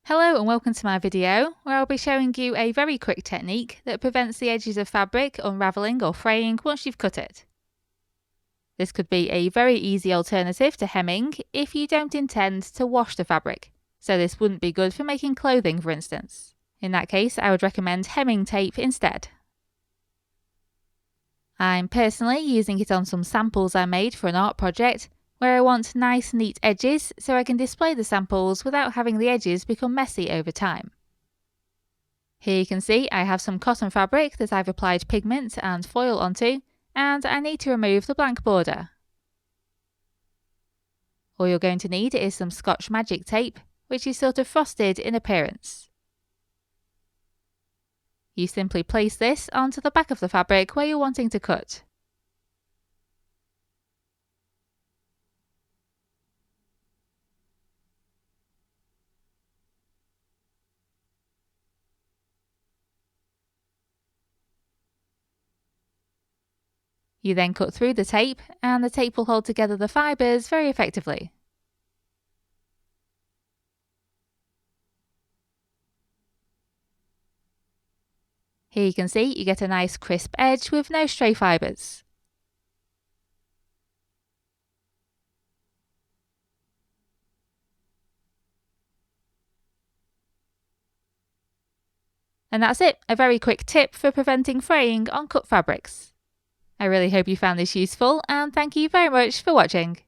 Hello and welcome to my video, where I'll be showing you a very quick technique that prevents the edges of fabric unravelling or fraying once you've cut it. This could be a very easy alternative to hemming if you don't intend to wash the fabric, so this wouldn't be good for making clothing, for instance. In that case, I would recommend hemming tape instead. I'm personally using it on some samples I made for an art project, where I want nice neat edges so I can display the samples without having the edges become messy over time. Here you can see I have some cotton fabric that I've applied pigment and foil onto, and I need to remove the blank border. All you're going to need is some Scotch magic tape, which is sort of frosted in appearance. You simply place this onto the back of the fabric where you're wanting to cut. You then cut through the tape, and the tape will hold together the fibres very effectively. Here you can see you get a nice crisp edge with no stray fibres. And that's it, a very quick tip for preventing fraying on cut fabrics. I really hope you found this useful, and thank you very much for watching.